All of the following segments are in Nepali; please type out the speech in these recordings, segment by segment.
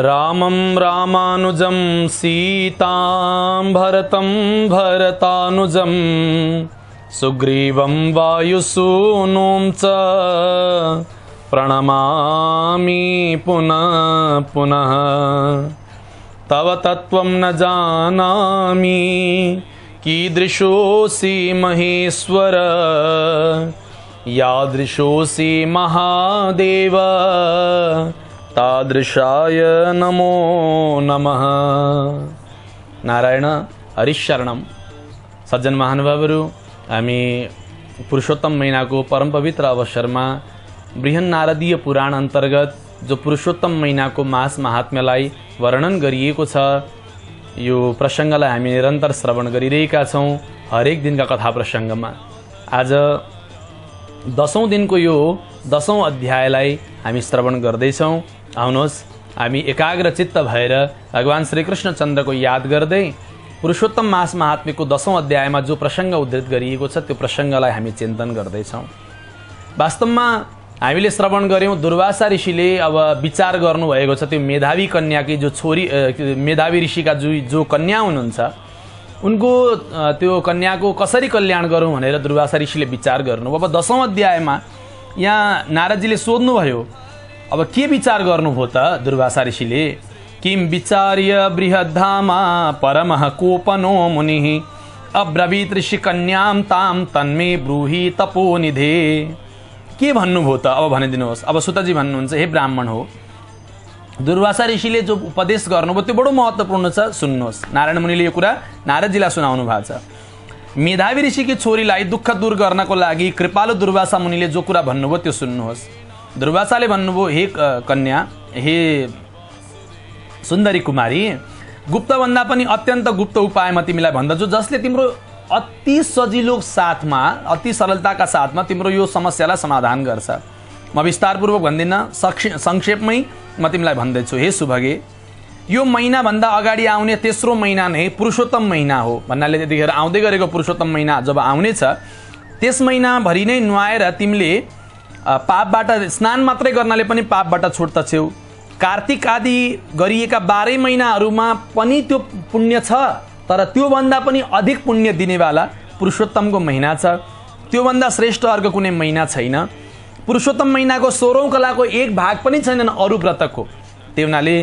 रामं रामानुजं सीतां भरतं भरतानुजं सुग्रीवं वायुसूनुं च प्रणमामि पुनः पुनः। तव तत्त्वं न जानामि कीदृशोऽसि महेश्वर, यादृशोऽसि महादेव, तादृशाय नमो नमः। नारायण हरिशरणम। सज्जन महानुभावहरू, हामी पुरुषोत्तम महिनाको परम पवित्र अवसरमा बृहन् नारदीय पुराण अन्तर्गत जो पुरुषोत्तम महिनाको मास महात्म्यलाई वर्णन गरिएको छ, यो प्रसङ्गलाई हामी निरन्तर श्रवण गरिरहेका छौँ हरेक दिनका कथा प्रसङ्गमा। आज 10औं दिनको यो 10औं अध्यायलाई हामी श्रवण गर्दैछौँ। आउनुहोस् हामी एकाग्र चित्त भएर भगवान श्रीकृष्णचन्द्रको याद गर्दै पुरुषोत्तम मास महात्म्यको 10औं अध्यायमा जो प्रसङ्ग उद्धृत गरिएको छ त्यो प्रसङ्गलाई हामी चिन्तन गर्दैछौँ। वास्तवमा हामीले श्रवण गऱ्यौँ दुर्वासा ऋषिले अब विचार गर्नुभएको छ त्यो मेधावी कन्याकी जो छोरी, मेधावी ऋषिका जो कन्या हुनुहुन्छ उनको त्यो कन्याको कसरी कल्याण गरौँ भनेर दुर्वासा ऋषिले विचार गर्नु। अब 10औं अध्यायमा यहाँ नारदजीले सोध्नुभयो, अब के विचार गर्नुभयो त दुर्वासा ऋषिले? किम विचार्य बृहद्धामा परमः कोपनो मुनिः अब्रवीत ऋषि कन्याम ताम तन्मे ब्रूहि तपोनिधे। के भन्नुभयो त अब भनिदिनुहोस्। अब सुतजी भन्नुहुन्छ, हे ब्राह्मण हो, दुर्वासा ऋषिले जो उपदेश गर्नुभयो त्यो बडो महत्त्वपूर्ण छ, सुन्नुहोस्। नारायण मुनिले यो कुरा नारदजीलाई सुनाउनु भएको छ। मेधावी ऋषिकी छोरीलाई दुःख दूर गर्नको लागि कृपालु दुर्वासा मुनिले जो कुरा भन्नुभयो त्यो सुन्नुहोस्। दुर्वासाले भन्नुभयो, हे कन्या, हे सुन्दरी कुमारी, गुप्तभन्दा पनि अत्यन्त गुप्त उपाय म तिमीलाई भन्दछु, जसले तिम्रो अति सजिलो साथमा, अति सरलताका साथमा तिम्रो यो समस्यालाई समाधान गर्छ। म विस्तारपूर्वक भन्दिनँ, संक्षेपमै म तिमीलाई भन्दैछु। हे सुभगे, यो महिनाभन्दा अगाडि आउने तेस्रो महिना नै पुरुषोत्तम महिना हो भन्नाले त्यतिखेर आउँदै गरेको पुरुषोत्तम महिना जब आउनेछ त्यस महिनाभरि नै नुहाएर तिमीले पापबाट स्नान मात्रै गर्नाले पनि पापबाट छुट्दछौ। कार्तिक आदि गरिएका 12 महिनाहरूमा पनि त्यो पुण्य छ, तर त्योभन्दा पनि अधिक पुण्य दिनेवाला पुरुषोत्तमको महिना छ। त्योभन्दा श्रेष्ठ अर्को कुनै महिना छैन। पुरुषोत्तम महिनाको 16औं कलाको एक भाग पनि छैन अरू व्रतको। त्यो हुनाले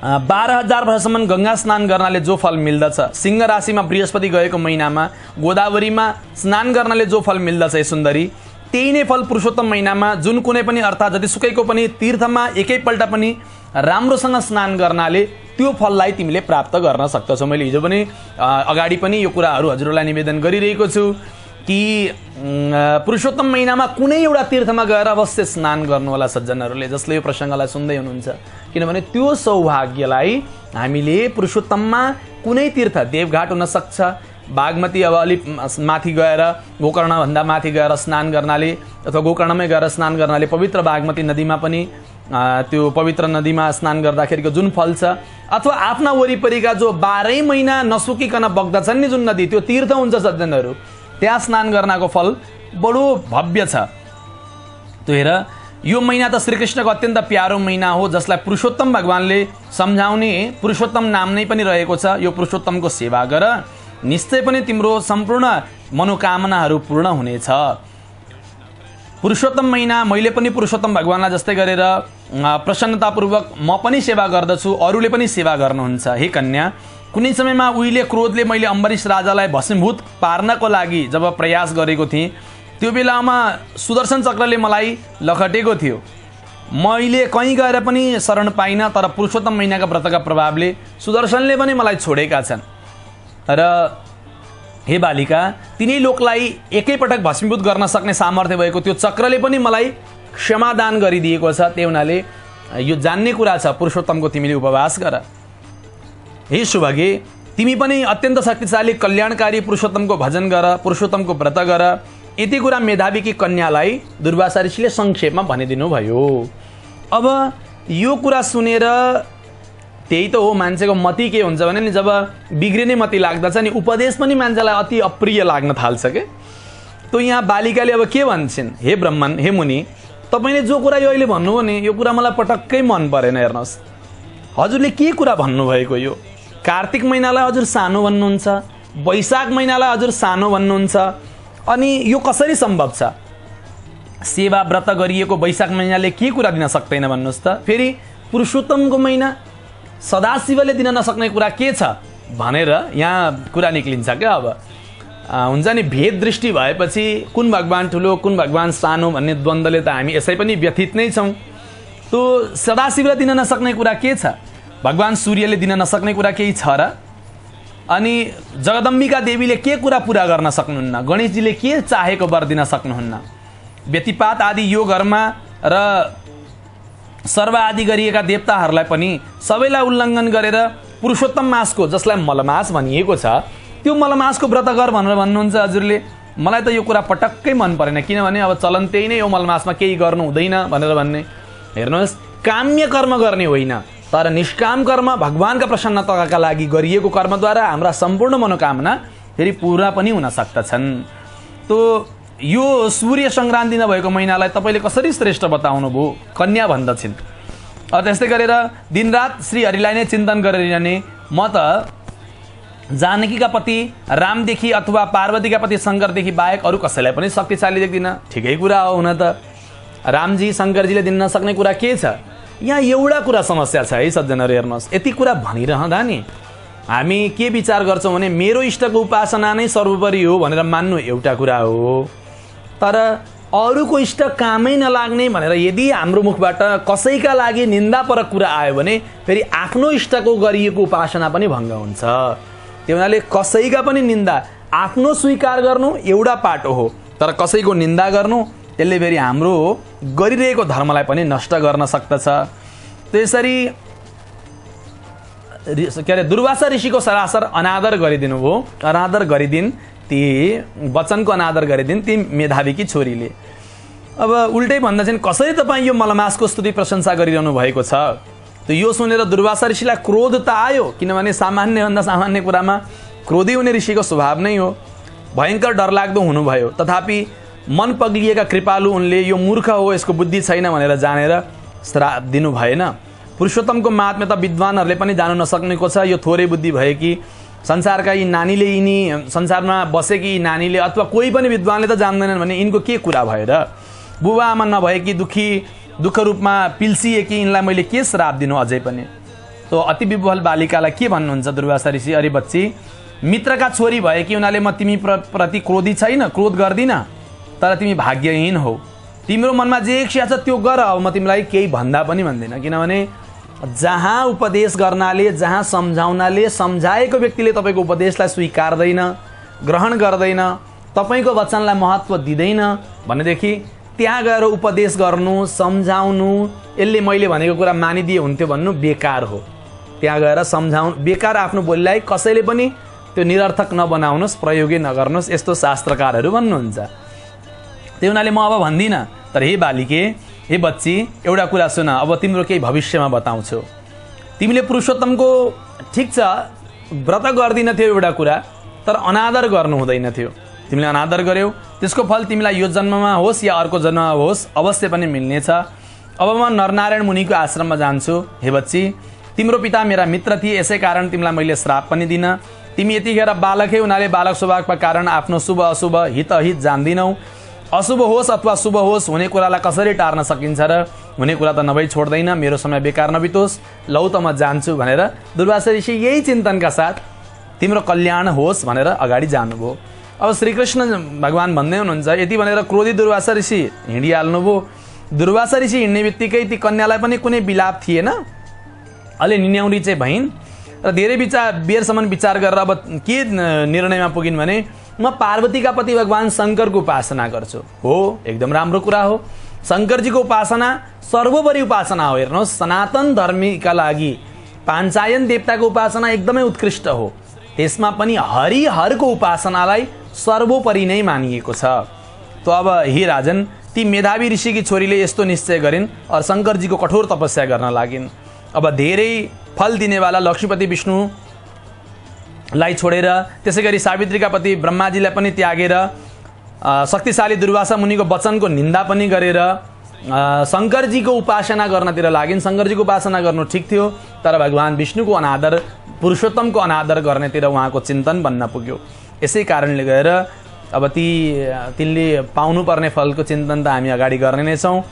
12,000 वर्षसम्म गङ्गा स्नान गर्नाले जो फल मिल्दछ, सिंह राशिमा बृहस्पति गएको महिनामा गोदावरीमा स्नान गर्नाले जो फल मिल्दछ हे सुन्दरी, त्यही नै फल पुरुषोत्तम महिनामा जुन कुनै पनि अर्थात् जतिसुकैको पनि तीर्थमा एकैपल्ट पनि राम्रोसँग स्नान गर्नाले त्यो फललाई तिमीले प्राप्त गर्न सक्दछौ। मैले हिजो पनि अगाडि पनि यो कुराहरू हजुरलाई निवेदन गरिरहेको छु कि पुरुषोत्तम महिनामा कुनै एउटा तीर्थमा गएर अवश्य स्नान गर्नु होला सज्जनहरूले, जसले यो प्रसङ्गलाई सुन्दै हुनुहुन्छ। किनभने त्यो सौभाग्यलाई हामीले पुरुषोत्तममा कुनै तीर्थ, देवघाट हुन सक्छ, बागमती अब अलिक माथि गएर गोकर्णभन्दा माथि गएर स्नान गर्नाले अथवा गोकर्णमै गएर स्नान गर्नाले पवित्र बागमती नदीमा पनि त्यो पवित्र नदीमा स्नान गर्दाखेरिको जुन फल छ, अथवा आफ्ना वरिपरिका जो 12 महिना नसुकिकन बग्दछन् नि जुन नदी, त्यो तीर्थ हुन्छ सज्जनहरू, त्यहाँ स्नान गर्नको फल बडो भव्य छ। त्यो हेर, यो महिना त श्रीकृष्णको अत्यन्त प्यारो महिना हो, जसलाई पुरुषोत्तम भगवानले सम्झाउने पुरुषोत्तम नाम नै पनि रहेको छ। यो पुरुषोत्तमको सेवा गर, निश्चय पनि तिम्रो सम्पूर्ण मनोकामनाहरू पूर्ण हुनेछ। पुरुषोत्तम महिना मैले पनि पुरुषोत्तम भगवानलाई जस्तै गरेर प्रसन्नतापूर्वक म पनि सेवा गर्दछु, अरूले पनि सेवा गर्नुहुन्छ। हे कन्या, कुनै समयमा उहिले क्रोधले मैले अम्बरीश राजालाई भस्मीभूत पार्नको लागि जब प्रयास गरेको थिएँ, त्यो बेलामा सुदर्शन चक्रले मलाई लखटेको थियो। मैले कहीँ गएर पनि शरण पाइनँ, तर पुरुषोत्तम महिनाका व्रतका प्रभावले सुदर्शनले पनि मलाई छोडेका छन्। र हे बालिका, तिनै लोकलाई एकैपटक भस्मीभूत गर्न सक्ने सामर्थ्य भएको त्यो चक्रले पनि मलाई क्षमादान गरिदिएको छ। त्यही हुनाले यो जान्ने कुरा छ, पुरुषोत्तमको तिमीले उपवास गर। हे सुभगे, तिमी पनि अत्यन्त शक्तिशाली कल्याणकारी पुरुषोत्तमको भजन गर, पुरुषोत्तमको व्रत गर। यति कुरा मेधावीकी कन्यालाई दुर्वासा ऋषिले संक्षेपमा भनिदिनु भयो। अब यो कुरा सुनेर त्यही त हो, मान्छेको मति के हुन्छ भने नि जब बिग्रिने मति लाग्दछ नि उपदेश पनि मान्छेलाई अति अप्रिय लाग्न थाल्छ के। तो यहाँ बालिकाले अब के भन्छन्, हे ब्राह्मण, हे मुनि, तपाईले जो कुरा यो अहिले भन्नुभयो नि यो कुरा मलाई पटक्कै मन परेन। हेर्नुहोस्, हजुरले के कुरा भन्नुभएको? यो कार्तिक महिनालाई हजुर सानो भन्नुहुन्छ, वैशाख महिनालाई हजुर सानो भन्नुहुन्छ, अनि यो कसरी सम्भव छ? सेवा व्रत गरिएको वैशाख महिनाले के कुरा दिन सक्दैन भन्नुहोस् त? फेरि पुरुषोत्तमको महिना सदाशिवले दिन नसक्ने कुरा के छ भनेर यहाँ कुरा निक्लिन्छ क्या। अब हुन्छ नि, भेद दृष्टि भएपछि कुन भगवान ठुलो कुन भगवान सानो भन्ने द्वन्द्वले त हामी यसै पनि व्यथित नै छौँ। त्यो सदाशिवले दिन नसक्ने कुरा के छ? भगवान सूर्यले दिन नसक्ने कुरा केही छ र? अनि जगदम्बिका देवीले के कुरा पुरा गर्न सक्नुहुन्न? गणेशजीले के चाहेको वर दिन सक्नुहुन्न? व्यतिपात आदि योगहरूमा र सर्व आदि गरिएका देवताहरूलाई पनि सबैलाई उल्लङ्घन गरेर पुरुषोत्तम मासको, जसलाई मलमास भनिएको छ, त्यो मलमासको व्रत गर भनेर भन्नुहुन्छ हजुरले। मलाई त यो कुरा पटक्कै मन परेन, किनभने अब चलन त्यही नै यो मलमासमा केही गर्नु हुँदैन भनेर भन्ने। हेर्नुहोस्, काम्य कर्म गर्ने होइन तर निष्काम कर्म, भगवानका प्रसन्नताका लागि गरिएको कर्मद्वारा हाम्रा सम्पूर्ण मनोकामना फेरि पुरा पनि हुन सक्दछन्। तो यो सूर्य सङ्क्रान्ति नभएको महिनालाई तपाईँले कसरी श्रेष्ठ बताउनु भयो? कन्या भन्दछन्। त्यस्तै गरेर दिनरात श्री हरिलाई नै चिन्तन गरिरहने, म त जानकीका पति रामदेखि अथवा पार्वतीका पति शङ्करदेखि बाहेक अरू कसैलाई पनि शक्तिशाली देख्दिनँ। ठिकै कुरा हो, हुन त रामजी शङ्करजीले दिन नसक्ने कुरा के छ? यहाँ एउटा कुरा समस्या छ है सज्जनहरू, हेर्नुहोस्, यति कुरा भनिरहँदा नि हामी के विचार गर्छौँ भने मेरो इष्टको उपासना नै सर्वोपरि हो भनेर मान्नु एउटा कुरा हो, तर अरूको इष्ट कामै नलाग्ने भनेर यदि हाम्रो मुखबाट कसैका लागि निन्दापरक कुरा आयो भने फेरि आफ्नो इष्टको गरिएको उपासना पनि भङ्ग हुन्छ। त्यो हुनाले कसैका पनि निन्दा आफ्नो स्वीकार गर्नु एउटा पाटो हो, तर कसैको निन्दा गर्नु त्यसले फेरि हाम्रो गरिरहेको धर्मलाई पनि नष्ट गर्न सक्दछ। त्यसरी के अरे दुर्वासा ऋषिको सरासर अनादर गरिदिनु भयो, अनादर गरिदिन् ती वचनको अनादर गरिदिन् ती मेधावीकी छोरीले। अब उल्टै भन्दछन् कसरी तपाईँ यो मलमासको स्तुति प्रशंसा गरिरहनु भएको छ? त यो सुनेर दुर्वासा ऋषिलाई क्रोध त आयो, किनभने सामान्यभन्दा सामान्य कुरामा क्रोधी हुने ऋषिको स्वभाव नै हो। भयङ्कर डरलाग्दो हुनुभयो, तथापि मन पग्लिएका कृपालु उनले यो मूर्ख हो, यसको बुद्धि छैन भनेर जानेर श्राप दिनु भएन। पुरुषोत्तमको महात्म्य त विद्वानहरूले पनि जानु नसक्नेको छ। यो थोरै बुद्धि भए कि संसारका यी नानीले, यिनी संसारमा बसेकी नानीले अथवा कोही पनि विद्वानले त जान्दैनन् भने यिनको के कुरा भयो र? बुबा आमा नभएकी दुःख रूपमा पिल्सिए कि यिनलाई मैले के श्राप दिनु अझै पनि? तो अति विह्वल बालिकालाई के भन्नुहुन्छ दुर्वासा ऋषि? अरे बच्ची, मित्रका छोरी भए कि उनीहरूले म तिमी प्रति क्रोधी छैन, क्रोध गर्दिनँ, तर तिमी भाग्यहीन हौ। तिम्रो मनमा जे इच्छा छ त्यो गर, अब म तिमीलाई केही भन्दा पनि भन्दिनँ। किनभने जहाँ उपदेश गर्नाले, जहाँ सम्झाउनाले सम्झाएको व्यक्तिले तपाईँको उपदेशलाई स्वीकार्दैन, ग्रहण गर्दैन, तपाईँको वचनलाई महत्त्व दिँदैन भनेदेखि त्यहाँ गएर उपदेश गर्नु, सम्झाउनु, यसले मैले भनेको कुरा मानिदिए हुन्थ्यो भन्नु बेकार हो। त्यहाँ गएर सम्झाउनु बेकार, आफ्नो बोलीलाई कसैले पनि त्यो निरर्थक नबनाउनुहोस्, प्रयोगै नगर्नुहोस्, यस्तो शास्त्रकारहरू भन्नुहुन्छ। त्यो हुनाले म अब भन्दिनँ, तर हे बालिके, हे बच्ची, एउटा कुरा सुन, अब तिम्रो केही भविष्यमा बताउँछु। तिमीले पुरुषोत्तमको ठिक छ व्रत गर्दिन थियो एउटा कुरा, तर अनादर गर्नु हुँदैन थियो। तिमीले अनादर गर्यौ, त्यसको फल तिमीलाई यो जन्ममा होस् या अर्को जन्ममा होस् अवश्य पनि मिल्नेछ। अब म नरनारायण मुनिको आश्रममा जान्छु। हे बच्ची, तिम्रो पिता मेरा मित्र थिए, यसै कारण तिमीलाई मैले श्राप पनि दिन। तिमी यतिखेर बालकै हुनाले बालक स्वभावका कारण आफ्नो शुभ अशुभ हित अहित जान्दिनौ। अशुभ होस् अथवा शुभ होस्, हुने कुरालाई कसरी टार्न सकिन्छ र? हुने कुरा त नभई छोड्दैन, मेरो समय बेकार नबितोस्, लौ त म जान्छु भनेर दुर्वासा ऋषि यही चिन्तनका साथ तिम्रो कल्याण होस् भनेर अगाडि जानुभयो। अब श्रीकृष्ण भगवान भन्दै हुनुहुन्छ, यति भनेर क्रोधी दुर्वासा ऋषि हिँडिहाल्नुभयो। दुर्वासा ऋषि हिँड्ने बित्तिकै ती कन्यालाई पनि कुनै विलाप थिएन, अलि निन्याउरी चाहिँ भइन् र धेरै बेरसम्म विचार गरेर अब के निर्णयमा पुगिन् भने म पार्वतीका पति भगवान शङ्करको उपासना गर्छु। हो, एकदम राम्रो कुरा हो। शङ्करजीको उपासना सर्वोपरि उपासना हो। हेर्नुहोस्, सनातन धर्मीका लागि पाञ्चायन देवताको उपासना एकदमै उत्कृष्ट हो। त्यसमा पनि हरिहरको उपासनालाई सर्वोपरि नै मानिएको छ। तो अब हे राजन, ती मेधावी ऋषिकी छोरीले यस्तो निश्चय गरिन् और शङ्करजीको कठोर तपस्या गर्न लागिन्। अब धेरै फल दिनेवाला लक्ष्मीपति विष्णुलाई छोडेर, त्यसै गरी सावित्रीका पति ब्रह्माजीलाई पनि त्यागेर, शक्तिशाली दुर्वासा मुनिको वचनको निन्दा पनि गरेर शङ्करजीको उपासना गर्नतिर लागिन्। शङ्करजीको उपासना गर्नु ठिक थियो, तर भगवान् विष्णुको अनादर, पुरुषोत्तमको अनादर गर्नेतिर उहाँको चिन्तन बन्न पुग्यो। यसै कारणले गएर अब तिनले पाउनुपर्ने फलको चिन्तन त हामी अगाडि गर्ने नै छौँ।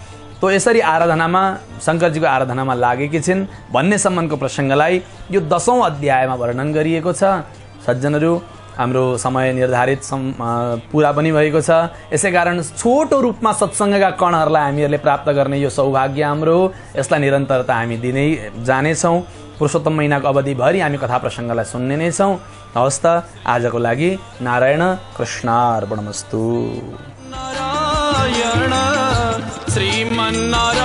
तो यसरी आराधनामा, शङ्करजीको आराधनामा लागेकी छिन् भन्ने सम्मको प्रसङ्गलाई यो 10औं अध्यायमा वर्णन गरिएको छ। सज्जनहरू, हाम्रो समय निर्धारित पुरा पनि भएको छ। यसै कारण छोटो रूपमा सत्सङ्गका कणहरूलाई हामीहरूले प्राप्त गर्ने यो सौभाग्य हाम्रो हो। यसलाई निरन्तरता हामी दिनै जानेछौँ। पुरुषोत्तम महिनाको अवधिभरि हामी कथा प्रसङ्गलाई सुन्ने नै छौँ। हवस् त, आजको लागि नारायण कृष्णार्पणमस्तु। श्रीमन्नारायण